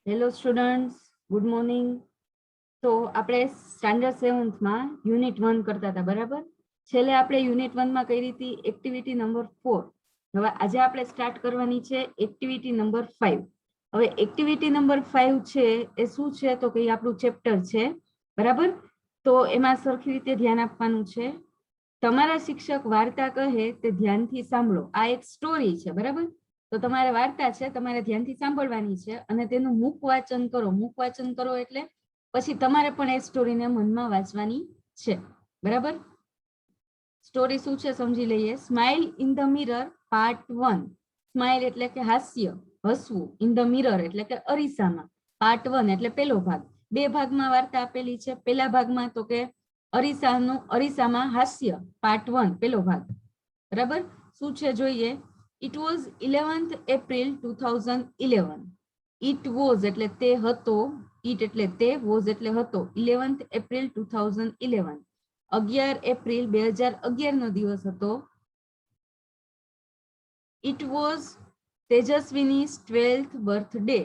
Hello students, good morning. તો આપણે standard 7th માં યુનિટ 1 કરતા હતા, બરાબર? છેલ્લે આપણે યુનિટ 1 માં કરી હતી એક્ટિવિટી નંબર 4. હવે આજે આપણે સ્ટાર્ટ કરવાની છે એક્ટિવિટી નંબર 5. હવે એક્ટિવિટી નંબર 5 છે એ શું છે તો કે આપણું ચેપ્ટર છે, બરાબર? તો એમાં સરખી રીતે ધ્યાન આપવાનું છે. તમારા શિક્ષક વાર્તા કહે તે ધ્યાનથી સાંભળો. આ એક સ્ટોરી છે, બરાબર? તો તમારે વાર્તા છે, તમારે ધ્યાનથી સાંભળવાની છે અને તેનું મુખ વાચન કરો. મુખ વાચન કરો એટલે પછી તમારે પણ એ સ્ટોરીને મનમાં વાંચવાની છે, બરાબર? સ્ટોરી શું છે સમજી લઈએ. Smile in the mirror part 1. Smile એટલે કે હાસ્ય, હસવું. ઇન ધ મિરર એટલે કે અરીસામાં. પાર્ટ 1 એટલે પહેલો ભાગ. બે ભાગમાં વાર્તા આપેલી છે. પહેલા ભાગમાં તો કે અરીસામાં હાસ્ય, પાર્ટ 1 પહેલો ભાગ, બરાબર? શું છે જોઈએ. It was 11th April 2011. It was એટલે તે હતો, it એટલે તે, was એટલે હતો. 11th April 2011. 11 એપ્રિલ 2011 નો દિવસ હતો. It was Tejaswini's 12th birthday.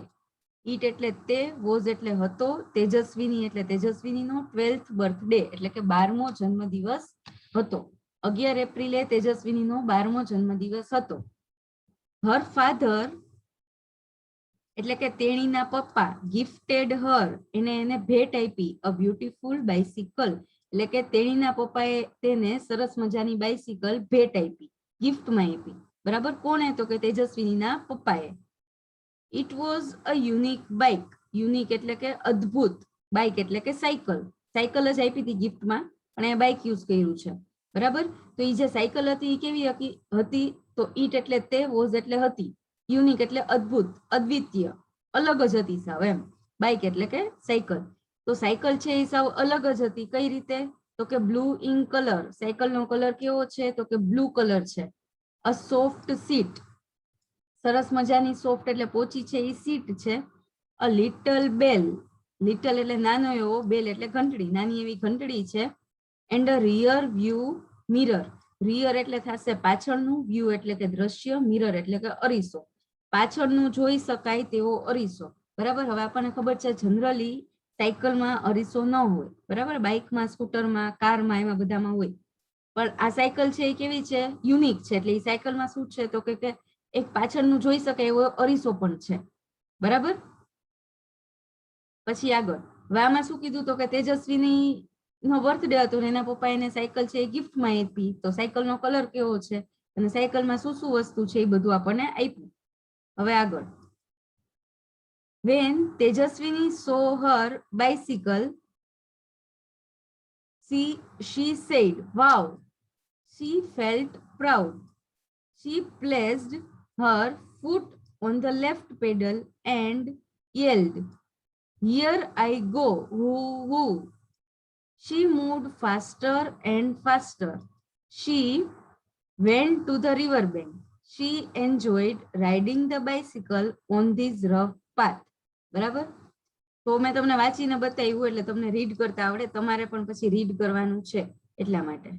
It એટલે તે, was એટલે હતો, તેજસ્વીની એટલે તેજસ્વીનીનો 12th birthday એટલે કે 12મો જન્મદિવસ હતો. 11 એપ્રિલે તેજસ્વીનીનો 12મો જન્મદિવસ હતો. Her father એટલે કે તેણીના પપ્પા ગિફ્ટેડ હર એને ભેટ આપી અ બ્યુટીફુલ બાઇસિકલ એટલે કે તેણીના પપ્પાએ તેને સરસ મજાની બાઇસિકલ ભેટ આપી, ગિફ્ટમાં આપી, બરાબર? કોણે? તો કે તેજસ્વીનીના પપ્પાએ. It was a unique bike. Unique એટલે કે અદ્ભુત, બાઇક એટલે કે સાયકલ. સાયકલ જ આપી હતી ગિફ્ટમાં, પણ એ બાઇક યુઝ કર્યું છે, બરાબર? તો એ જે સાયકલ હતી એ કેવી હતી? તો ઈટ એટલે તે, વોઝ એટલે હતી, યુનિક એટલે અદ્ભુત, અદ્વિતીય, અલગ જ હતી સાવ, એમ. બાઇક એટલે કે સાયકલ. તો સાયકલ છે એ સાવ અલગ જ હતી. કઈ રીતે? તો કે બ્લુ ઇન કલર. સાયકલનો કલર કેવો છે? તો કે બ્લુ કલર છે. A soft seat. સરસ મજાની, સોફ્ટ એટલે પોચી છે એ સીટ છે. A little bell. લિટલ એટલે નાનો એવો, બેલ એટલે ઘંટડી, નાની એવી ઘંટડી છે. And a rear view mirror. Rear એટલે થશે પાછળનું, વ્યૂ એટલે કે દ્રશ્ય, મિરર એટલે કે અરીસો. પાછળનું જોઈ શકાય તેવો અરીસો, બરાબર? હવે આપણને ખબર છે જનરલી સાયકલમાં અરીસો ન હોય, બરાબર? બાઇકમાં, સ્કૂટરમાં, કારમાં, એમાં બધામાં હોય. પણ આ સાયકલ છે એ કેવી છે? યુનિક છે. એટલે એ સાયકલમાં શું છે તો કે એક પાછળનું જોઈ શકાય એવો અરીસો પણ છે, બરાબર? પછી આગળ હવે આમાં શું કીધું તો કે તેજસ્વીની નો બર્થડે હતો ને એના પપ્પા એને સાયકલ છે એ ગિફ્ટમાં આપી. તો સાયકલનો કલર કેવો છે અને સાયકલમાં શું શું વસ્તુ છે એ બધું આપણને આપ્યું. હવે આગળ. When Tejaswini saw her bicycle, she said, "Wow." She felt proud. She placed her foot on the left pedal and yelled, "Here I go, woo woo." She moved faster and faster. She went to the riverbank. She enjoyed riding the bicycle on this rough path. બરાબર? તો મેં તમને વાંચીને બતાવ્યું એટલે તમને read કરતા આવડે. તમારે પણ પછી રીડ કરવાનું છે એટલા માટે.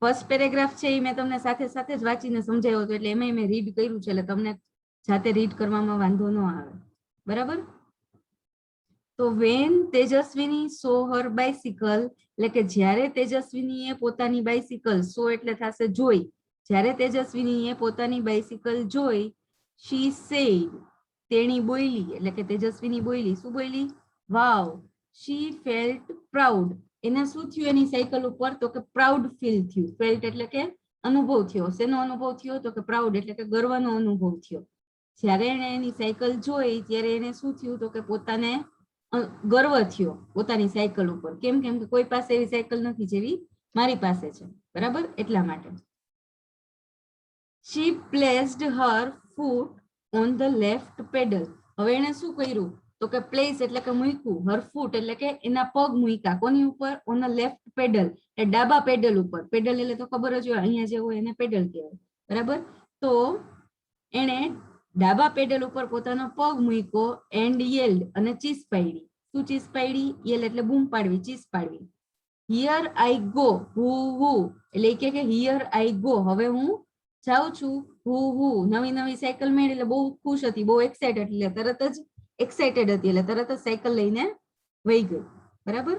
ફર્સ્ટ પેરેગ્રાફ છે એ મેં તમને સાથે સાથે જ વાંચીને સમજાવ્યો હતો, એટલે એમાં મેં રીડ કર્યું છે, એટલે તમને જાતે રીડ કરવામાં વાંધો ન આવે, બરાબર? તો વેન તેજસ્વીની સો હર બાઇસિકલ એટલે કે જ્યારે તેજસ્વીનીએ પોતાની બાઇસિકલ, સો એટલે થશે જોઈ, જ્યારે તેજસ્વીનીએ પોતાની બાઇસિકલ જોઈ, શી સેડ તેણી બોલી એટલે કે તેજસ્વીની બોલી. શું બોલી? વાવ. શી ફેલ્ટ પ્રાઉડ એને શું થયું એની સાયકલ ઉપર? તો કે પ્રાઉડ ફીલ થયું. ફેલ્ટ એટલે કે અનુભવ થયો. શેનો અનુભવ થયો? તો કે પ્રાઉડ એટલે કે ગર્વનો અનુભવ થયો. જ્યારે એને એની સાયકલ જોઈ ત્યારે એને શું થયું? તો કે પોતાને ગર્વ થયો પોતાની સાયકલ ઉપર. કેમ? કેમ કે કોઈ પાસે એવી સાયકલ નથી જેવી મારી પાસે છે, બરાબર? એટલા માટે. She placed her foot on the left pedal. હવે એને શું કર્યું? તો કે પ્લેસ એટલે કે મૂક્યું, હર ફૂટ એટલે કે એના પગ મૂક્યા. કોની ઉપર? ઓન અ લેફ્ટ પેડલ એ ડાબા પેડલ ઉપર. પેડલ એટલે તો ખબર જ હોય, અહીંયા જે હોય એને પેડલ કહેવાય, બરાબર? તો એને ડાબા પેડલ ઉપર પોતાનો પગ મૂક્યો એન્ડ યેલ્ડ અને ચીસ પાડી. શું ચીસ પાડી? યેલ એટલે બૂમ પાડવી, ચીસ પાડવી. હિયર આઈ ગો, હું એટલે કે હિયર આઈ ગો, હવે હું જાઉં છું, હું નવી નવી સાયકલ મેળવી એટલે બહુ ખુશ હતી, બહુ એક્સાઇટેડ, એટલે તરત જ એક્સાઇટેડ હતી એટલે તરત જ સાયકલ લઈને વહી ગઈ. બરાબર.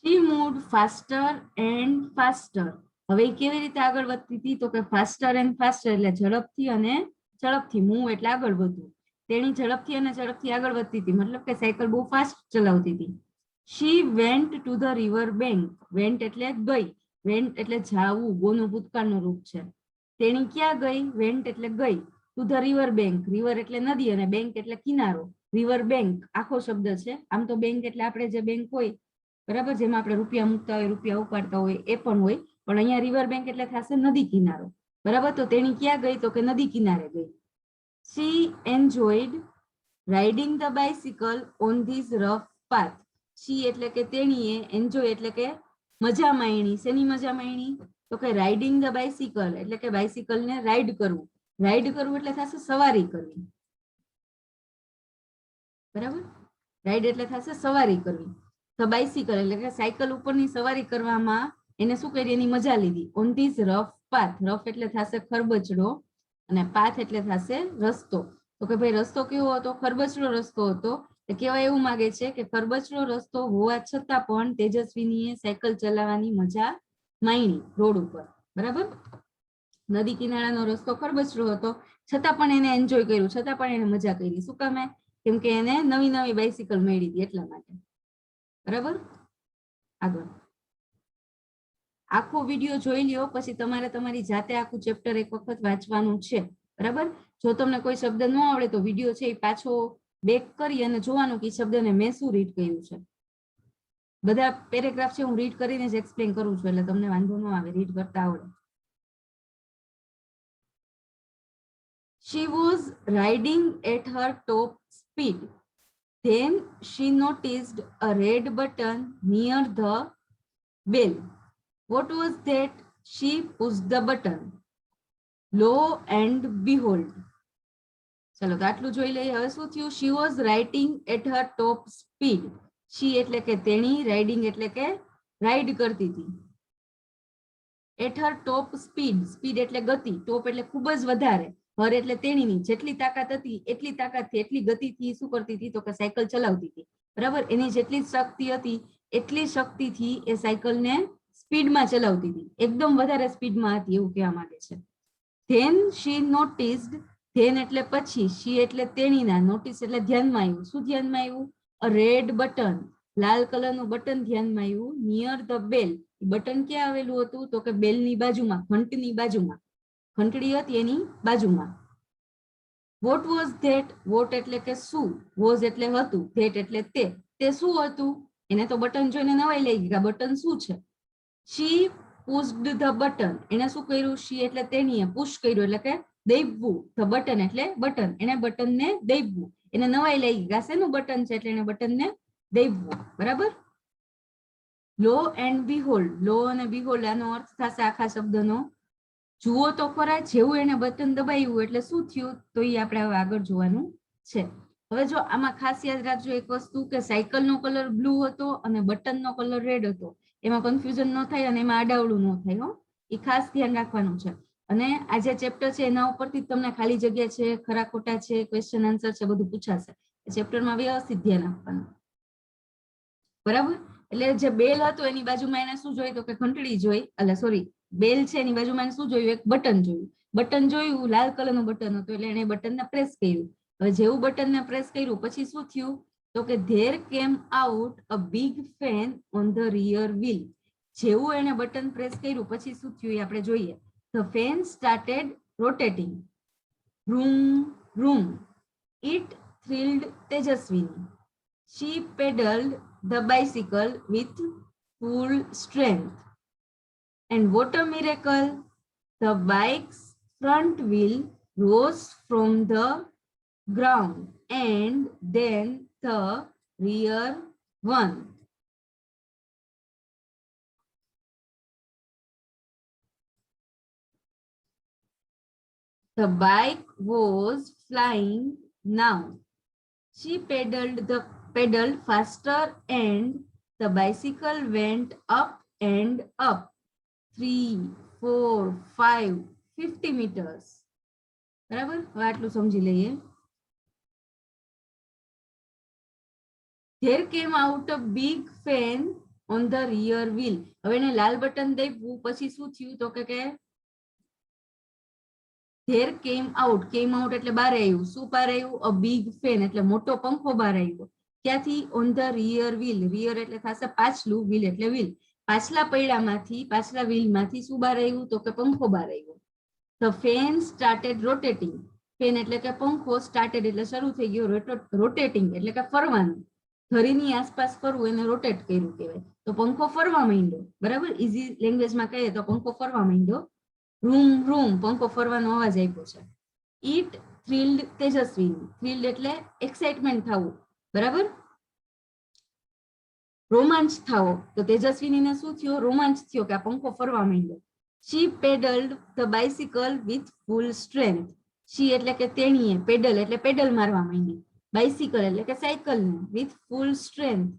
She moved faster and faster. હવે કેવી રીતે આગળ વધતી હતી તો કે ફાસ્ટર એન્ડ ફાસ્ટર એટલે ઝડપથી અને ઝડપથી, મૂવ એટલે આગળ વધવું. તેણી ઝડપથી અને ઝડપથી આગળ વધતી હતી, મતલબ કે સાયકલ બહુ ફાસ્ટ ચલાવતી હતી. She went to the river bank. Went એટલે ગઈ, went એટલે જાવું, ગોનું ભૂતકાળનું રૂપ છે. તેણી ક્યાં ગઈ? went એટલે ગઈ. To the river bank. river એટલે નદી અને bank એટલે કિનારો. river bank આખો શબ્દ છે. આમ તો bank એટલે આપણે જે બેંક હોય બરાબર, જેમાં આપણે રૂપિયા મૂકતા હોય, રૂપિયા ઉપાડતા હોય, એ પણ હોય, પણ અહીંયા રિવર બેંક એટલે થશે નદી કિનારો. બરાબર. તો તેણી ક્યાં ગઈ તો કે નદી કિનારે ગઈ. She enjoyed riding the bicycle on this rough path. She એટલે કે તેણીએ, એન્જોય એટલે કે મજા માણી. શેની મજા માણી તો કે રાઇડિંગ ધ બાઇસિકલ એટલે કે બાઇસિકલ ને રાઈડ કરવું. રાઈડ કરવું એટલે થશે સવારી કરવી. બરાબર. રાઈડ એટલે થશે સવારી કરવી. ધ બાઇસિકલ એટલે કે સાયકલ ઉપરની સવારી કરવામાં એને શું કરી, એની મજા લીધી. On this rough path, rough એટલે થશે ખરબચડો અને પાથ એટલે થશે રસ્તો. તો કે ભાઈ રસ્તો કેવો હતો? ખરબચડો રસ્તો હતો. તો કહેવાય એવું માંગે છે કે ખરબચડો રસ્તો હોવા છતાં પણ તેજસ્વીનીએ સાયકલ ચલાવવાની મજા માણી રોડ ઉપર. બરાબર. નદી કિનારાનો રસ્તો ખરબચડો હતો છતાં પણ એને એન્જોય કર્યું, છતાં પણ એને મજા કરી. શું કામે? કેમ કે એને નવી નવી બાઇસિકલ મળી હતી એટલા માટે. બરાબર. આગળ આખો વિડીયો જોઈ લ્યો, પછી તમારે તમારી જાતે આખું ચેપ્ટર એક વખત વાંચવાનું છે. બરાબર. જો તમને કોઈ શબ્દ ન આવડે તો વિડીયો છે એ પાછો બેક કરી અને જોવાનું કે શબ્દને મેં શું રીડ કર્યું છે. બધા પેરેગ્રાફ છે હું રીડ કરીને જ એક્સપ્લેન કરું છું એટલે તમને વાંધો ન આવે, રીડ કરતા આવડે. She was riding at her top speed. Then she noticed a red button near the bell. What was that? She pushed the button. Lo and behold. ચલો તો આટલું જોઈ લઈએ. હવે શું થયું? She was riding at her top speed. She એટલે કે તેણી, રાઇડિંગ એટલે કે રાઈડ કરતી હતી. At her top speed. Speed એટલે ગતિ, ટોપ એટલે ખૂબ જ વધારે, હર એટલે તેણીની, જેટલી તાકાત હતી એટલી તાકાતથી, એટલી ગતિથી શું કરતી હતી તો કે સાયકલ ચલાવતી હતી. બરાબર. એની જેટલી શક્તિ હતી એટલી શક્તિથી એ સાયકલને સ્પીડમાં ચલાવતી હતી, એકદમ વધારે સ્પીડમાં હતી એવું કહેવા માંગે છે. Then she noticed. ધેન એટલે પછી, શી એટલે તેણીના, નોટિસ એટલે ધ્યાનમાં આવ્યું. શું ધ્યાનમાં આવ્યું? અ રેડ બટન, લાલ કલરનું બટન ધ્યાનમાં આવ્યું. નિયર ધ બેલ, બટન ક્યાં આવેલું હતું તો કે બેલની બાજુમાં, ઘંટની બાજુમાં, ઘંટડી હતી એની બાજુમાં. What was that? વોટ એટલે કે શું, વોઝ એટલે હતું, ધેટ એટલે તે શું હતું? એને તો બટન જોઈને નવાઈ લઈ ગઈ, બટન શું છે? શી પુશ્ડ ધ બટન, એને શું કર્યું? શી એટલે તેણીએ, પુશ કર્યું એટલે કે દબાવવું, ધ બટન એટલે બટન, એને બટનને દબાવવું, એને નવાઈ લઈ ગઈ, શેનું બટન છે એટલે એને બટનને દબાવવું. બરાબર. લો એન્ડ બીહોલ્ડ, લો અને બીહોલ્ડ આનો અર્થ થશે આખા શબ્દનો જુઓ તો ખરા. જેવું એને બટન દબાવ્યું એટલે શું થયું તો એ આપણે હવે આગળ જોવાનું છે. હવે જો આમાં ખાસ યાદ રાખજો એક વસ્તુ કે સાયકલનો કલર બ્લુ હતો અને બટનનો કલર રેડ હતો. એમાં કન્ફ્યુઝન ન થાય અને એમાં આડાવડું ન થાય. હો, એ ખાસ ધ્યાન રાખવાનું છે. અને આ જે ચેપ્ટર છે એના ઉપરથી તમને ખાલી જગ્યા છે, ખરા ખોટા છે, ક્વેશ્ચન આન્સર છે, બધું પૂછાશે. ચેપ્ટરમાં વ્યવસ્થિત ધ્યાન આપવાનું. બરાબર. એટલે જે બેલ હતો એની બાજુમાં એને શું જોયું તો કે ઘંટડી જોઈ, એટલે સોરી બેલ છે એની બાજુમાં એને શું જોયું? એક બટન જોયું. બટન જોયું, લાલ કલરનું બટન હતું એટલે એને બટનને પ્રેસ કર્યું. હવે જેવું બટનને પ્રેસ કર્યું પછી શું થયું તો કે there came out a big fan on the rear wheel. જેવું એને બટન પ્રેસ કર્યું પછી શું થયું એ આપણે જોઈએ. The fan started rotating. Vroom, vroom. It thrilled Tejaswini. She pedaled the bicycle with full strength. And what a miracle! The bike's front wheel rose from the ground and then the rear one. The bike was flying now. She pedaled faster and the bicycle went up and up 3, 4, 5, 50 meters. બરાબર, હવે આટલું સમજી લઈએ. There came out a big fan on the rear wheel. હવે એને લાલ button દબાવ્યું પછી શું થયું તો કે there came out એટલે બહાર આવ્યું. શું બહાર આવ્યું? a big fan એટલે મોટો પંખો બહાર આવ્યો. ક્યાંથી? on the rear wheel. rear એટલે થશે પાછલું, wheel એટલે wheel. પાછલા પૈડામાંથી, પાછલા wheelમાંથી શું બહાર આવ્યું તો કે પંખો બહાર આવ્યો. The fan started rotating. fan એટલે કે પંખો, started એટલે શરૂ થઈ ગયો, rotating એટલે કે ફરવાનું. ઘડીની આસપાસ ફરવું એને રોટેટ કર્યું કહેવાય. તો પંખો ફરવા માંડ્યો. બરાબર, ઈઝી લેંગ્વેજમાં કહીએ તો પંખો ફરવા માંડ્યો. રૂમ રૂમ પંખો ફરવાનો અવાજ આપ્યો છે. It thrilled Tejaswini. થ્રિલ્ડ એટલે એક્સાઇટમેન્ટ થવું. બરાબર, રોમાંચ થવો. તો તેજસ્વીનીને શું થયો? રોમાંચ થયો કે આ પંખો ફરવા માંડ્યો. She pedaled the bicycle with full strength. She એટલે કે તેણીએ, પેડલ એટલે પેડલ મારવા માંડી. બાઇસિકલ એટલે કે સાયકલ ને, with full strength.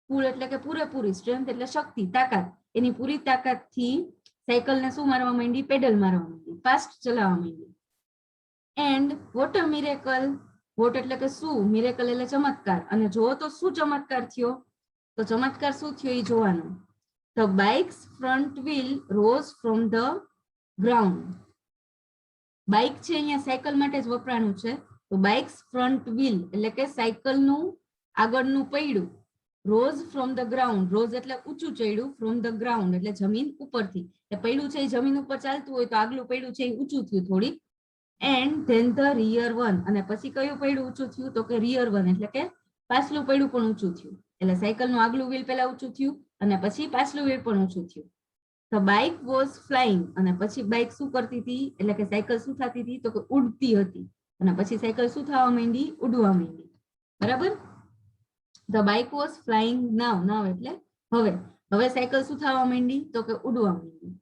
ફૂલ એટલે કે પૂરેપૂરી, સ્ટ્રેન્થ એટલે શક્તિ, તાકાત. એની પૂરી તાકાતથી સાયકલ ને શું મારવા માંડી? પેડલ મારવા માંડી, ફાસ્ટ ચલાવવા માંડી. And what a miracle. What એટલે કે શું, મિરેકલ એટલે ચમત્કાર. અને જો તો શું ચમત્કાર થયો? તો ચમત્કાર શું થયો એ જોવાનું. The bike's front wheel rose from the ground. Bike છે અહીંયા સાયકલ માટે જ વપરાણું છે. તો બાઇક્સ ફ્રન્ટ વ્હીલ એટલે કે સાયકલનું આગળનું પૈડું, rose from the ground. Rose એટલે ઊંચું ચડ્યું, ફ્રોમ ધ ગ્રાઉન્ડ એટલે જમીન ઉપરથી. એટલે પૈડું છે એ જમીન ઉપર ચાલતું હોય તો આગલું પૈડું છે એ ઊંચું થયું થોડી. And then the rear one. અને પછી કયું પૈડું ઊંચું થયું તો કે રિયર વન એટલે કે પાછલું પૈડું પણ ઊંચું થયું. એટલે સાયકલનું આગલું વ્હીલ પહેલા ઊંચું થયું અને પછી પાછલું વ્હીલ પણ ઊંચું થયું. The bike was flying. અને પછી બાઇક શું કરતી હતી? એટલે કે સાયકલ શું થતી હતી તો કે ઉડતી હતી. અને પછી સાયકલ શું થવા માંડી? ઉડવા માંડી. બરાબર, The bike was flying now. Now એટલે હવે. હવે સાયકલ શું થવા માંડી તો કે ઉડવા માંડી.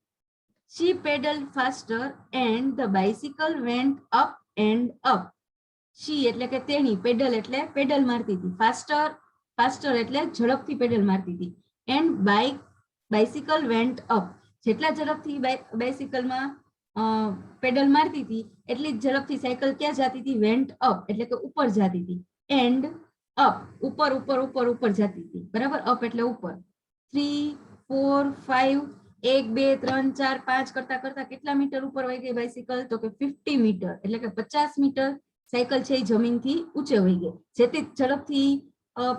She pedaled faster and the bicycle went up and up. She એટલે કે તેણી, પેડલ એટલે પેડલ મારતી હતી, faster એટલે ઝડપથી પેડલ મારતી હતી. And bicycle went up. જેટલા ઝડપથી બાઇસિકલમાં પેડલ મારતી હતી એટલી ઝડપથી સાયકલ ક્યાં જતી હતી? વેન્ટ અપ એટલે કે ઉપર જતી હતી. એન્ડ અપ ઉપર ઉપર ઉપર ઉપર જતી હતી. બરાબર, અપ એટલે ઉપર. 3, 4, 5 1, 2, 3, 4, 5 કરતા કરતા કેટલા મીટર ઉપર વહી ગઈ બાઇસિકલ તો કે 50 મીટર એટલે કે 50 મીટર સાયકલ છે એ જમીનથી ઊંચે વહી ગઈ. જેટલી ઝડપથી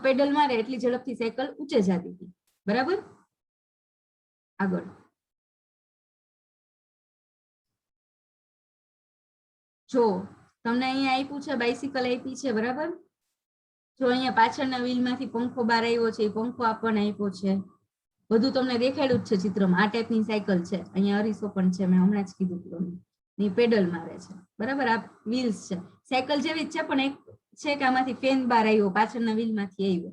પેડલ મારે એટલી ઝડપથી સાયકલ ઊંચે જતી હતી. બરાબર, આગળ. જો તમને અહીંયા આપ્યું છે બાઇસિકલ આપી છે. બરાબર, જો અહીંયા પાછળના વ્હીલમાંથી પંખો બહાર આવ્યો છે, એ પંખો આપણને આપ્યો છે. બધું તમને દેખાડ્યું જ છે ચિત્રમાં. આ ટાઈપની સાયકલ છે. અહીંયા અરીસો પણ છે, મેં હમણાં જ કીધું તમને. પેડલ મારે છે. બરાબર, આ વ્હીલ્સ છે. સાયકલ જેવી જ છે પણ એક છે કે આમાંથી ફેન બહાર આવ્યો, પાછળના વ્હીલમાંથી આવ્યો.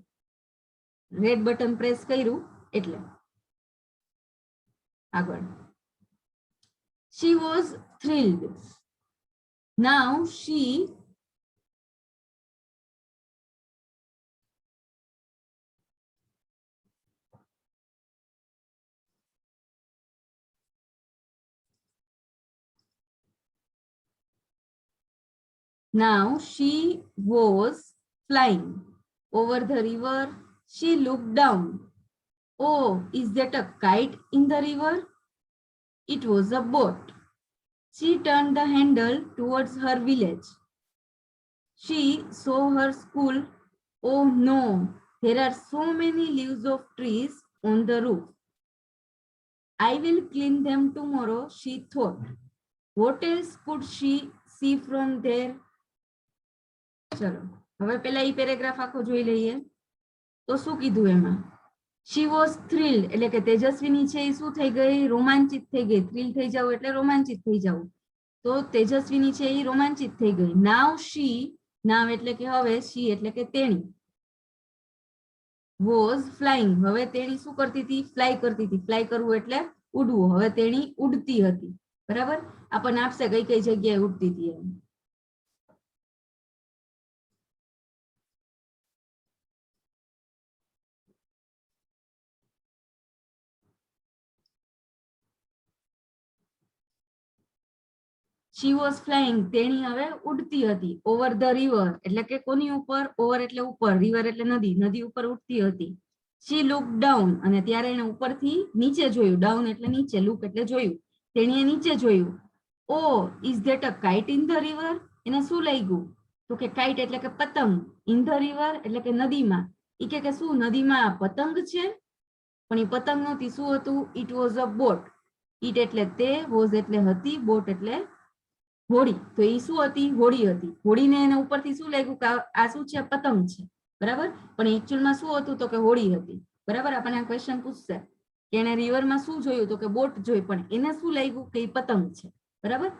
રેડ બટન પ્રેસ કર્યું એટલે. આગળ. She was thrilled. Now she was flying over the river. She looked down. Oh, is that a kite in the river? It was a boat. She turned the handle towards her village. She saw her school. Oh no, there are so many leaves of trees on the roof. I will clean them tomorrow, she thought. What else could she see from there? ચલો હવે પેલા ઈ paragraph આખો જોઈ લઈએ. તો શું કીધું એમાં? She was thrilled એટલે કે તેજસ્વીની છે એ શું થઈ ગઈ? રોમાંચિત થઈ ગઈ. થ્રિલ થઈ જાવ એટલે રોમાંચિત થઈ જાવ. તો તેજસ્વીની છે એ રોમાંચિત થઈ ગઈ. Now she, now એટલે કે હવે, she એટલે કે તેણી, was flying હવે તેણી શું કરતી હતી? ફ્લાય કરતી હતી. ફ્લાય કરવું એટલે ઉડવું. હવે તેણી ઉડતી હતી. બરાબર, આપણને આપશે કઈ કઈ જગ્યાએ ઉડતી હતી એમ. she was flying, તેણી હવે ઉડતી હતી. over the river એટલે કે કોની ઉપર? over એટલે ઉપર, river એટલે નદી, નદી ઉપર ઉડતી હતી. she looked down અને ત્યારે એને ઉપરથી નીચે જોયું. down એટલે નીચે, look એટલે જોયું. તેણીએ નીચે જોયું. oh, is that a kite in the river? એને શું લાગ્યું? તો કે kite એટલે કે પતંગ, in the river એટલે કે નદીમાં. ઈ કે શું નદીમાં પતંગ છે? પણ એ પતંગ નહોતી. શું હતું? it was a boat. it એટલે તે, was એટલે હતી, boat એટલે હોડી. તો એ શું હતી? હોડી હતી. હોડીને એને ઉપરથી શું લાગ્યું કે આ શું છે? પતંગ છે. બરાબર. પણ એકચ્યુઅલમાં શું હતું? તો કે હોડી હતી. બરાબર. આપણને આ ક્વેશ્ચન પૂછશે કે એને રિવરમાં શું જોયું? તો કે બોટ જોઈ, પણ એને શું લાગ્યું કે એ પતંગ છે. બરાબર.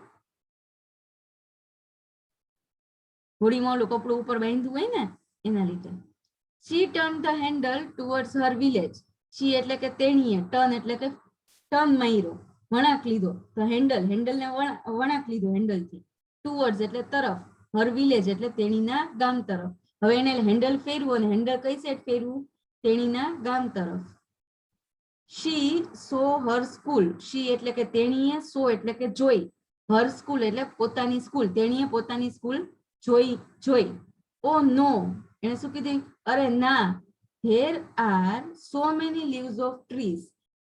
હોડીમાં ઓલું કપડું ઉપર બાંધ્યું હોય ને એના લીધે. she turned the handle towards her village. she એટલે કે તેણીએ, ટર્ન એટલે કે ટર્ન માર્યો, વળાંક લીધો. તો હેન્ડલ, હેન્ડલને વળાંક લીધો હેન્ડલથી. ટુવર્ડ્સ એટલે તરફ, હર વિલેજ એટલે તેણીના ગામ તરફ. હવે એને હેન્ડલ ફેરવું અને હેન્ડલ કઈ સાઈડ ફેરવું? તેણીના ગામ તરફ. she saw her school. she એટલે કે તેણીએ, so એટલે કે જોઈ, her school એટલે પોતાની સ્કૂલ, તેણીએ પોતાની સ્કૂલ જોઈ. oh no, એને શું કીધું? અરે ના. there are so many leaves of trees.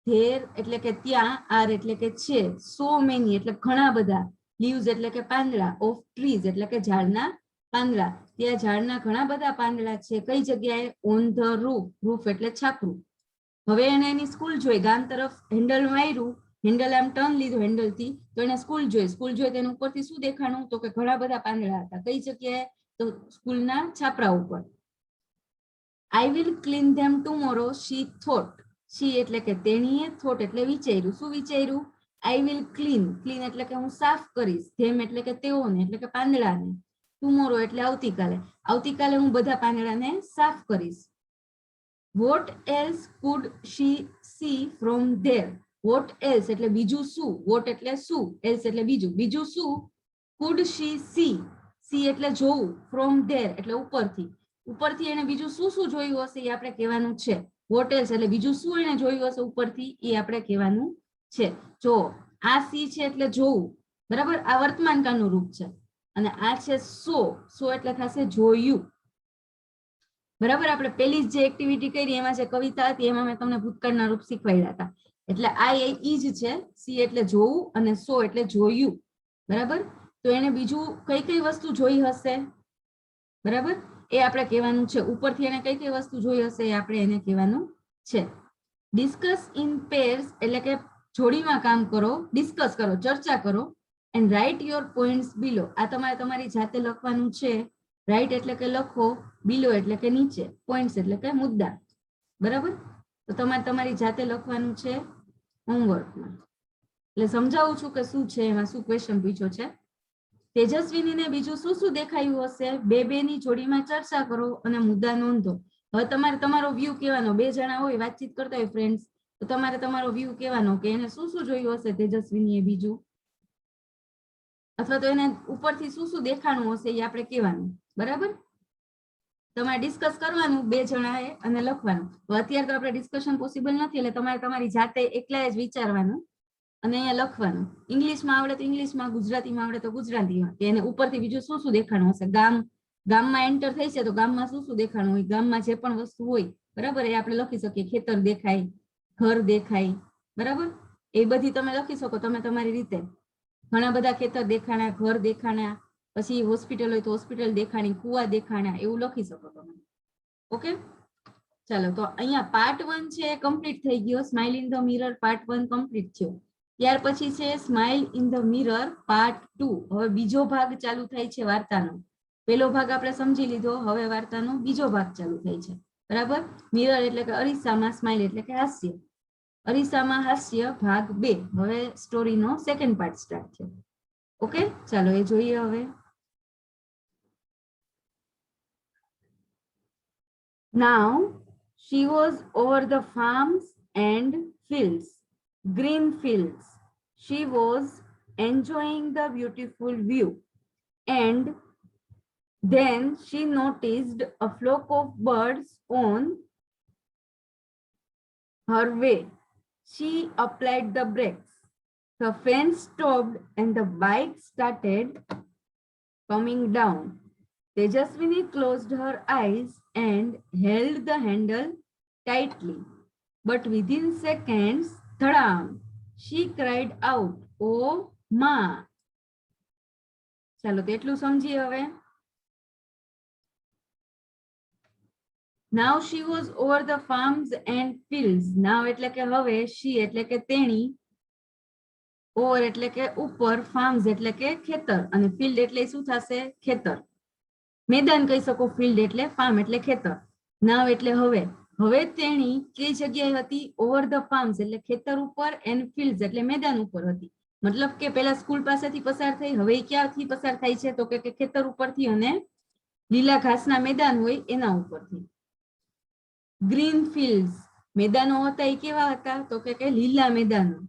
there એટલે કે ત્યાં, are એટલે કે છે, so many એટલે ઘણા બધા, leaves એટલે કે પાંદડા, of trees એટલે કે ઝાડના પાંદડા. ત્યાં ઝાડના ઘણા બધા પાંદડા છે. કઈ જગ્યાએ? on the roof. roof એટલે છાપરું. હવે એને એની સ્કૂલ જોઈ, ગામ તરફ હેન્ડલ માર્યું, હેન્ડલ આમ ટર્ન લીધું હેન્ડલથી, તો એને સ્કૂલ જોઈ. સ્કૂલ જોઈ તેના ઉપરથી શું દેખાણું? તો કે ઘણા બધા પાંદડા હતા. કઈ જગ્યાએ? તો સ્કૂલના છાપરા ઉપર. I will clean them tomorrow, she thought. she એટલે કે તેણીએ, thought એટલે વિચાર્યું. શું વિચાર્યું? I will clean. clean એટલે કે હું સાફ કરીશ. them એટલે કે તેઓને, એટલે કે પાંદડાને. tomorrow એટલે આવતીકાલે. આવતીકાલે હું બધા પાંદડાને સાફ કરીશ. what else could she see from there? what else એટલે બીજું શું? what એટલે શું? else એટલે બીજું. બીજું શું? could she see? see એટલે જોવું, from there એટલે ઉપરથી. ઉપરથી એને બીજું શું શું જોયું હશે એ આપણે કહેવાનું છે. what else એટલે બીજું શું એને જોયું હશે ઉપરથી એ આપણે કહેવાનું છે. જો આ સી છે એટલે જોવું. બરાબર. આ વર્તમાન કાળનું રૂપ છે અને આ છે સો એટલે થશે જોયું. બરાબર. આપણે પેલી જે એક્ટિવિટી કરી એમાં જે કવિતા હતી એમાં મેં તમને ભૂતકાળના રૂપ શીખવાડ્યા હતા. એટલે આ ઈ જ છે. સી એટલે જોવું અને સો એટલે જોયું. બરાબર. તો એને બીજું કઈ કઈ વસ્તુ જોઈ હશે? બરાબર. એ આપણે કહેવાનું છે. ઉપરથી એને કઈ કઈ વસ્તુ જોઈ હશે એ આપણે એને કહેવાનું છે. ડિસ્કસ ઇન પેર્સ એટલે કે જોડીમાં કામ કરો, ડિસ્કસ કરો, ચર્ચા કરો. એન્ડ રાઇટ યોર પોઈન્ટ્સ બિલો. આ તમારે તમારી જાતે લખવાનું છે. રાઇટ એટલે કે લખો, બિલો એટલે કે નીચે, પોઈન્ટ્સ એટલે કે મુદ્દા. બરાબર. તો તમારે તમારી જાતે લખવાનું છે હોમવર્કમાં. એટલે સમજાવું છું કે શું છે એમાં, શું ક્વેશ્ચન પૂછ્યો છે. તેજસ્વીનીને બીજું શું શું દેખાયું હશે? બે ની જોડીમાં ચર્ચા કરો અને મુદ્દા નોંધો. હવે તમારે તમારો વ્યૂ કહેવાનો. બે જણા હોય વાતચીત કરતા હોય ફ્રેન્ડ્સ, તો તમારે તમારો વ્યૂ કહેવાનો કે એને શું શું જોયું હશે તેજસ્વીનીએ બીજું, અથવા તો એને ઉપરથી શું શું દેખાણું હશે એ આપણે કહેવાનું. બરાબર. તમારે ડિસ્કસ કરવાનું બે જણાએ અને લખવાનું. તો અત્યારે તો આપણે ડિસ્કશન પોસિબલ નથી એટલે તમારે તમારી જાતે એકલા જ વિચારવાનું અને અહીંયા લખવાનું. ઇંગ્લિશમાં આવડે તો ઇંગ્લિશમાં, ગુજરાતીમાં આવડે તો ગુજરાતીમાં, કે એને ઉપરથી બીજું શું શું દેખાણું હશે. ગામમાં એન્ટર થઈ છે તો ગામમાં શું શું દેખાણું હોય, ગામમાં જે પણ વસ્તુ હોય. બરાબર. એ આપણે લખી શકીએ. ખેતર દેખાય, ઘર દેખાય. બરાબર. એ બધી તમે લખી શકો તમે તમારી રીતે. ઘણા બધા ખેતર દેખાણા, ઘર દેખાણા, પછી હોસ્પિટલ હોય તો હોસ્પિટલ દેખાણી, કુવા દેખાણા, એવું લખી શકો તમે. ઓકે. ચાલો, તો અહીંયા પાર્ટ 1 છે કમ્પ્લીટ થઈ ગયો. Smile in the mirror part 1 complete થયો. ત્યાર પછી છે smile in the mirror part 2. હવે બીજો ભાગ ચાલુ થાય છે વાર્તાનો. પહેલો ભાગ આપણે સમજી લીધો, હવે વાર્તાનો બીજો ભાગ ચાલુ થાય છે. બરાબર. મિરર એટલે કે અરીસામાં, સ્માઇલ એટલે કે હાસ્ય. અરીસામાં હાસ્ય ભાગ 2. હવે સ્ટોરીનો સેકન્ડ પાર્ટ સ્ટાર્ટ છે. ઓકે. ચાલો એ જોઈએ હવે. Now she was over the farms and fields, green fields. She was enjoying the beautiful view. And then she noticed a flock of birds on her way. She applied the brakes. The fan stopped and the bike started coming down. Tejaswini closed her eyes and held the handle tightly. But within seconds, thadam, she cried out, "Oh, Ma!" ચાલો તો એટલું સમજીએ હવે. Now she was over the farms and fields. Now એટલે કે હવે, she એટલે કે તેણી, over એટલે કે ઉપર, farms એટલે કે ખેતર, અને field એટલે શું થશે? ખેતર. મેદાન કહી શકો, field એટલે farm એટલે ખેતર. Now એટલે હવે. હવે તેણી કઈ જગ્યાએ હતી? ઓવર ધ ફાર્મ્સ એટલે ખેતર ઉપર, એન્ડ ફિલ્ડ્સ એટલે મેદાન ઉપર હતી. મતલબ કે પેલા સ્કૂલ પાસેથી પસાર થઈ, હવે ક્યાંથી પસાર થાય છે? તો કે ખેતર ઉપરથી અને લીલા ઘાસના મેદાન હોય એના ઉપરથી. ગ્રીન ફિલ્ડ્સ, મેદાનો હતા એ કેવા હતા? તો કે લીલા મેદાનો,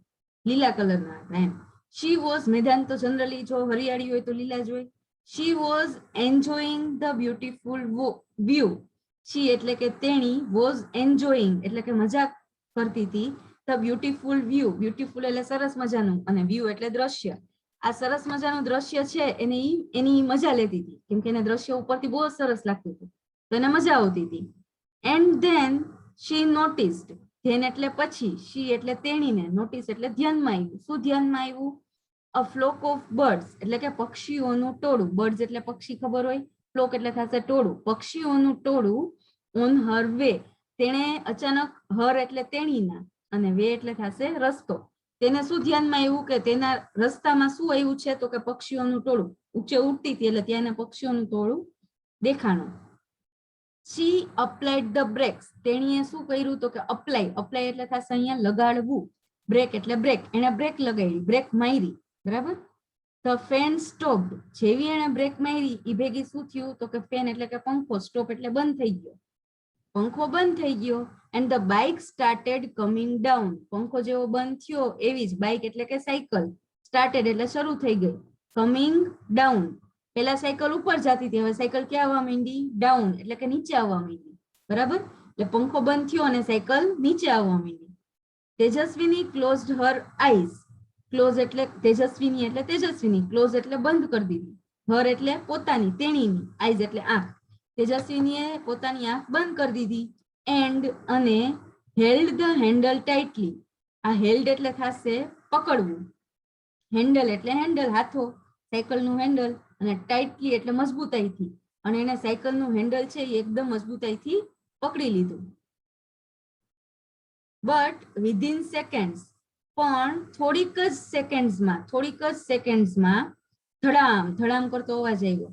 લીલા કલરના હતા એમ. શી વોઝ, મેદાન તો જનરલી જો હરિયાળી હોય તો લીલા જ હોય. She was enjoying the beautiful view. She એટલે કે તેણી, વોઝ એન્જોયિંગ એટલે કે મજા કરતી હતી, ધ બ્યુટીફુલ વ્યૂ, બ્યુટીફુલ એટલે સરસ મજાનું, અને વ્યૂ એટલે દ્રશ્ય. આ સરસ મજાનું દ્રશ્ય છે એની મજા લેતી હતી, કેમ કે એને દ્રશ્ય ઉપરથી બહુ સરસ લાગતું હતું, તો એને મજા આવતી હતી. And then she noticed, then એટલે પછી, શી એટલે તેણીને, નોટિસ એટલે ધ્યાનમાં આવ્યું. શું ધ્યાનમાં આવ્યું? અ ફ્લોક ઓફ બર્ડ્સ એટલે કે પક્ષીઓનું ટોળું. બર્ડ્સ એટલે પક્ષી ખબર હોય, ફ્લોક એટલે થશે ટોળું, પક્ષીઓનું ટોળું. ઓન હર વે, તેણે અચાનક, હર એટલે તેણીના, અને વે એટલે થશે રસ્તો. તેને શું ધ્યાનમાં આવ્યું કે તેના રસ્તામાં શું આવ્યું છે? તો કે પક્ષીઓનું ટોળું. ઊંચે ઉડતી હતી એટલે ત્યાં પક્ષીઓનું ટોળું દેખાણું. શી અપ્લાઇડ ધ બ્રેક્સ, તેણીએ શું કર્યું? તો કે અપ્લાય, અપ્લાય એટલે થશે અહીંયા લગાડવું, બ્રેક એટલે બ્રેક, એને બ્રેક લગાડી, બ્રેક મારી, બરાબર. ધ ફેન સ્ટોપ્ડ, જેવી એને બ્રેક મારી એ ભેગી શું થયું? તો કે ફેન એટલે કે પંખો, સ્ટોપ એટલે બંધ થઈ ગયો, પંખો બંધ થઈ ગયો. And the bike started coming down, પંખો જેવો બંધ થયો એવી જ બાઇક એટલે કે સાયકલ, સ્ટાર્ટેડ એટલે શરૂ થઈ ગઈ, કમિંગ ડાઉન, પેલા સાયકલ ઉપર જતી હતી, હવે સાયકલ ક્યાં આવવા માંડી? ડાઉન એટલે કે નીચે આવવા માંડી, બરાબર. એટલે પંખો બંધ થયો અને સાયકલ નીચે આવવા માંડી. તેજસ્વીની ક્લોઝડ હર આઈઝ, ક્લોઝ એટલે તેજસ્વીની એટલે તેજસ્વીની, ક્લોઝ એટલે બંધ કરી દીધી, હર એટલે પોતાની, તેણીની, આઈઝ એટલે આંખ. તેજસ્વીનીએ પોતાની આંખ બંધ કરી દીધી. એન્ડ અને હેલ્ડ ધ હેન્ડલ ટાઇટલી, આ હેલ્ડ એટલે થશે પકડવું, હેન્ડલ એટલે હેન્ડલ, હાથો, સાયકલનું હેન્ડલ, અને ટાઇટલી એટલે મજબૂતાઈથી, અને એને સાયકલનું હેન્ડલ છે એ એકદમ મજબૂતાઈથી પકડી લીધું. બટ વિધિન સેકન્ડ્સ, પણ થોડીક જ સેકન્ડ્સમાં ધડામ, ધડામ કરતો અવાજ આવ્યો.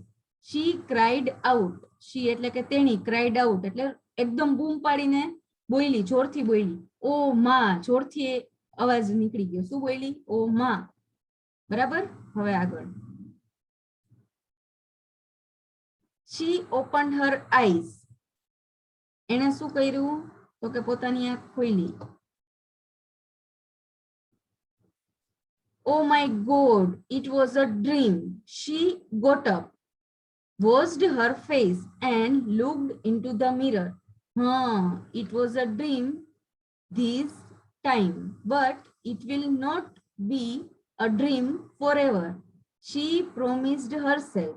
શી ક્રાઇડ આઉટ, શી એટલે કે તેણી, ક્રાઇડ આઉટ એટલે એકદમ બૂમ પાડીને બોલી, જોરથી બોલી. ઓ માં, જોરથી અવાજ નીકળી ગયો. શું બોલી? ઓ માં, બરાબર. હવે આગળ. શી ઓપન્ડ હર આઈઝ, એને શું કર્યું? તો કે પોતાની આંખ ખોલી. Oh my God, it was a dream. She got up, washed her face and looked into the mirror. It was a dream this time, but it will not be a dream forever. She promised herself.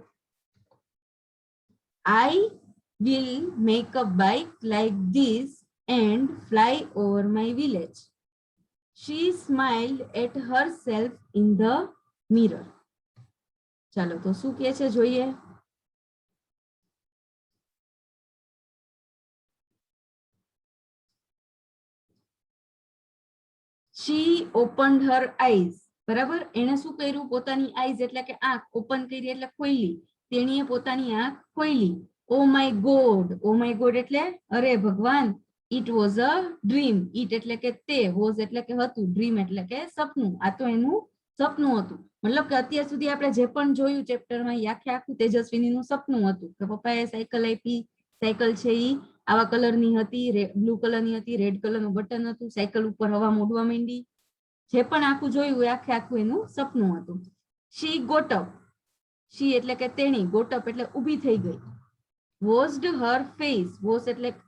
I will make a bike like this and fly over my village. She smiled at herself in the mirror. ચાલો તો શું કહે છે જોઈએ. She opened her eyes, બરાબર. એને શું કર્યું? પોતાની આઈઝ એટલે કે આંખ, ઓપન કરી એટલે ખોલી, તેણીએ પોતાની આંખ ખોલી. Oh my God, oh my God એટલે અરે ભગવાન. It was a dream, it એટલે કે તે, વોઝ એટલે કે હતું, ડ્રીમ એટલે કે સપનું. આ તો એનું સપનું હતું. મતલબ કે અત્યાર સુધી આપણે જે પણ જોયું ચેપ્ટરમાં એ આખું તેજસ્વીનીનું સપનું હતું કે પપ્પાએ સાયકલ આપી, સાયકલ છે ઈ આવા કલરની હતી, બ્લુ કલરની હતી, રેડ કલરનું બટન હતું, સાયકલ ઉપર હવા ઉડવા માંડી. જે પણ આખું જોયું એ આખું એનું સપનું હતું. શી ગોટ અપ, શી એટલે કે તેણી, ગોટ અપ એટલે ઊભી થઈ ગઈ. વોશ્ડ હર ફેસ,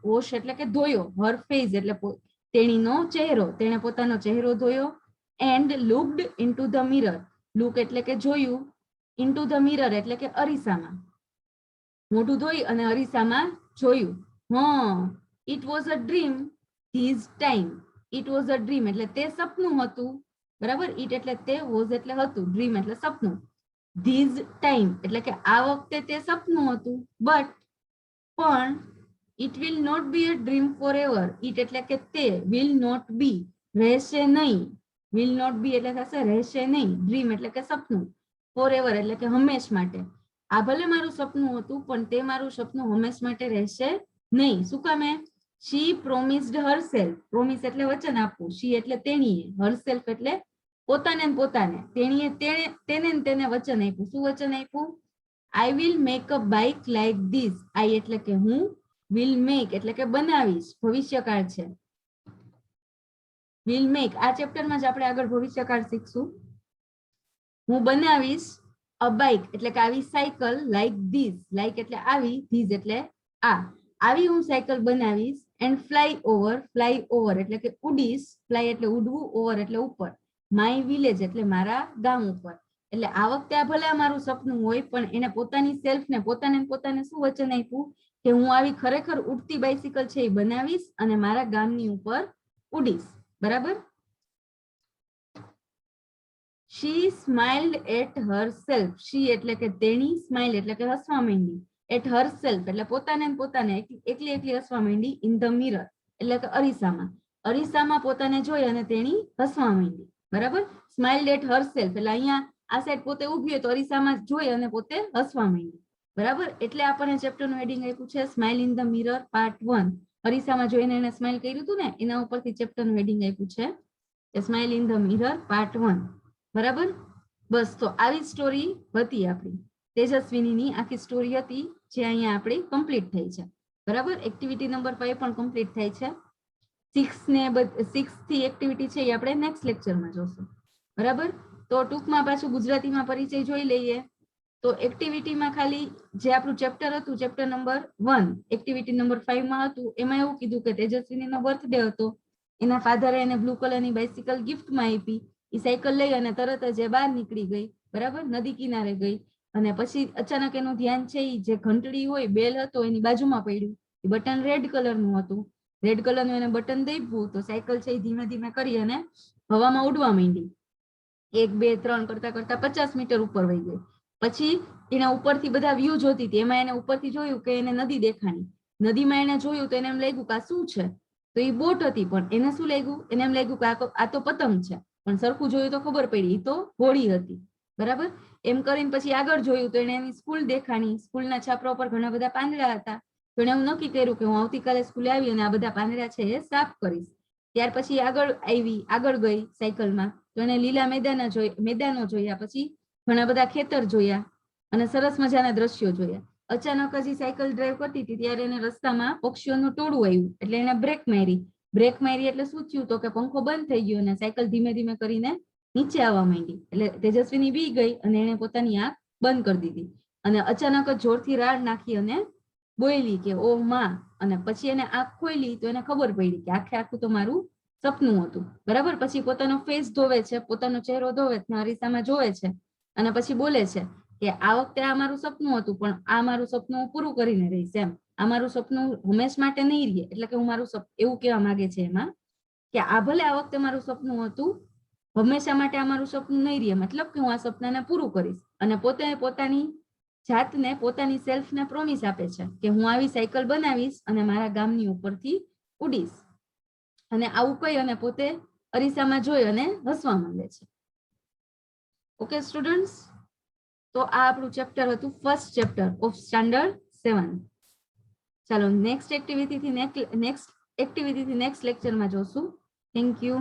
વોશ એટલે કે ધોયો, હર ફેસ એટલે તેણીનો ચહેરો, તેણે પોતાનો ચહેરો ધોયો. And looked into the mirror. Look એટલે કે જોયું, ઇન્ટુ ધ મિરર એટલે કે અરીસામાં. મોઢું ધોઈ અને અરીસામાં જોયું. It was a dream this time. It was a dream એટલે તે સપનું હતું, બરાબર. ઇટ એટલે તે, વોઝ એટલે હતું, ડ્રીમ એટલે સપનું. ધીઝ ટાઈમ એટલે કે આ વખતે તે સપનું હતું. બટ પણ it will not be a dream forever. It એટલે કે તે, વિલ નોટ બી રહેશે નહીં. વિલ નોટ બી એટલે થશે રહેશે નહીં. ડ્રીમ એટલે કે સપનું. ફોર એવર એટલે કે હંમેશ માટે. આ ભલે મારું સપનું હતું પણ તે મારું સપનું હંમેશ માટે રહેશે નહીં. શું કામે? શી પ્રોમિસ્ડ હરસેલ્ફ. પ્રોમિસ એટલે વચન આપવું. શી એટલે તેણીએ. હરસેલ્ફ એટલે પોતાને ને પોતાને. તેણીએ તેને વચન આપ્યું. શું વચન આપ્યું? I will make a bike like this. I એટલે કે હું, વિલ મેક એટલે કે બનાવીશ, ભવિષ્યકાળ છે. વિલ મેક આ ચેપ્ટરમાં જ આપણે આગળ ભવિષ્યકાળ શીખશું. હું બનાવીશ અ બાઇક એટલે કે આવી સાયકલ, લાઈક ધીસ. લાઈક એટલે આવી, ધીસ એટલે આ. આવી હું સાયકલ બનાવીશ. એન્ડ ફ્લાય ઓવર એટલે કે ઉડીશ. ફ્લાય એટલે ઉડવું, ઓવર એટલે ઉપર. માય વિલેજ એટલે મારા ગામ ઉપર. એટલે આ વખતે આ ભલે મારું સપનું હોય પણ એને પોતાની સેલ્ફ ને પોતાને શું વચન આપ્યું કે હું આવી ખરેખર ઉડતી બાઇસિકલ છે એ બનાવીશ અને મારા ગામની ઉપર ઉડીશ. બરાબર. શી સ્માઇલ્ડ એટ હરસેલ્ફ. શી એટલે કે તેણી, સ્માઇલ એટલે કે હસવા માંડી. એટ હરસેલ્ફ એટલે પોતાને એકલી હસવા માંડી. ઇન ધ મિરર એટલે કે અરીસામાં. અરીસામાં પોતાને જોઈ અને તેણી હસવા માંડી. બરાબર. સ્માઇલ્ડ એટ હરસેલ્ફ એટલે અહીંયા આ સાઈડ પોતે ઊભી હોય તો અરીસામાં જોઈ અને પોતે હસવા માંડી. બરાબર. એટલે આપણને ચેપ્ટરનું હેડિંગ આપ્યું છે smile in the mirror part 1. અરીસામાં જોઈને એને સ્માઇલ કર્યું હતું ને, એના ઉપરથી ચેપ્ટરનું હેડિંગ આપ્યું છે smile in the mirror part 1. બરાબર. બસ તો આવી સ્ટોરી હતી આપણી તેજસ્વીની. આખી સ્ટોરી હતી જે અહીંયા આપણી કમ્પ્લીટ થઈ છે. બરાબર. એક્ટિવિટી નંબર 5 પણ કમ્પ્લીટ થાય છે. 6 થી એક્ટિવિટી છે એ આપણે નેક્સ્ટ લેક્ચરમાં જોશું. બરાબર. તો ટૂંકમાં પાછું ગુજરાતીમાં પરિચય જોઈ લઈએ. તો એક્ટિવિટીમાં ખાલી જે આપણું ચેપ્ટર હતું, ચેપ્ટર નંબર 1, એક્ટિવિટી નંબર 5 માં હતું, એમાં એવું કીધું કે તેજસ્વીનીનો બર્થડે હતો. એના ફાધરે એને બ્લુ કલરની બાઇસિકલ ગિફ્ટમાં આપી. એ સાયકલ લઈ અને તરત જ એ બહાર નીકળી ગઈ. બરાબર. નદી કિનારે ગઈ અને પછી અચાનક એનું ધ્યાન છે એ જે ઘંટડી હોય, બેલ હતો, એની બાજુમાં પડ્યું. એ બટન રેડ કલરનું હતું. રેડ કલરનું એને બટન દબાવ્યું તો સાયકલ છે એ ધીમે ધીમે કરી અને હવામાં ઉડવા માંડી. 1 2 3 કરતા કરતા 50 મીટર ઉપર વહી ગઈ. પછી એના ઉપરથી બધા વ્યૂ જોતી હતી. એમાં એને ઉપરથી જોયું કે એને નદી દેખાણી. નદીમાં એને જોયું તો એને એમ લાગ્યું કે આ શું છે? તો એ બોટ હતી. પણ એને શું લાગ્યું? એને એમ લાગ્યું કે આ તો પતંગ છે. પણ સરખું જોયું તો ખબર પડી એ તો હોડી હતી. બરાબર. એમ કરીને પછી આગળ જોયું તો એને એની સ્કૂલ દેખાણી. સ્કૂલના છાપરા પર ઘણા બધા પાંદડા હતા. તો એને એવું નક્કી કર્યું કે હું આવતીકાલે સ્કૂલે આવી અને આ બધા પાંદડા છે એ સાફ કરીશ. ત્યાર પછી આગળ ગઈ સાયકલમાં તો એને લીલા મેદાનો જોયા. પછી ઘણા બધા ખેતર જોયા અને સરસ મજાના દ્રશ્યો જોયા. અચાનક હજી સાયકલ ડ્રાઈવ કરતી હતી ત્યારે એને રસ્તામાં પક્ષીઓનું ટોળું આવ્યું. એટલે એને બ્રેક મારી એટલે શું થયું તો કે પંખો બંધ થઈ ગયો અને સાયકલ ધીમે ધીમે કરીને નીચે આવવા માંડી. એટલે તેજસ્વીની બી ગઈ અને એને પોતાની આંખ બંધ કરી દીધી અને અચાનક જ જોરથી રાડ નાખી અને બોલી કે ઓ માં. અને પછી એને આંખ ખોલી તો એને ખબર પડી કે આખું તો મારું સપનું હતું. બરાબર. પછી પોતાનો ફેસ ધોવે છે, પોતાનો ચહેરો ધોવે છે, અરીસામાં જોવે છે અને પછી બોલે છે કે આ વખતે આ મારું સપનું હતું પણ આ મારું સપનું પૂરું કરીને રહીશ. એમ આ મારું સપનું હંમેશ માટે નહીં રહે. એટલે કે હું મારું એવું કહેવા માંગે છે એમાં કે આ ભલે આ વખતે મારું સપનું હતું, હંમેશા માટે આ મારું સપનું નહીં રહે. મતલબ કે હું આ સપનાને પૂરું કરીશ. અને પોતે પોતાની જાતને, પોતાની સેલ્ફને પ્રોમિસ આપે છે કે હું આવી સાયકલ બનાવીશ અને મારા ગામની ઉપરથી ઉડીશ. અને આવું કહી અને પોતે અરીસામાં જોઈ અને હસવા માંડે છે. Okay students. તો આ આપણું ચેપ્ટર હતું, ફર્સ્ટ ચેપ્ટર ઓફ સ્ટાન્ડર્ડ 7. ચાલો નેક્સ્ટ એક્ટિવિટીથી નેક્સ્ટ લેક્ચરમાં જોશું. Thank you.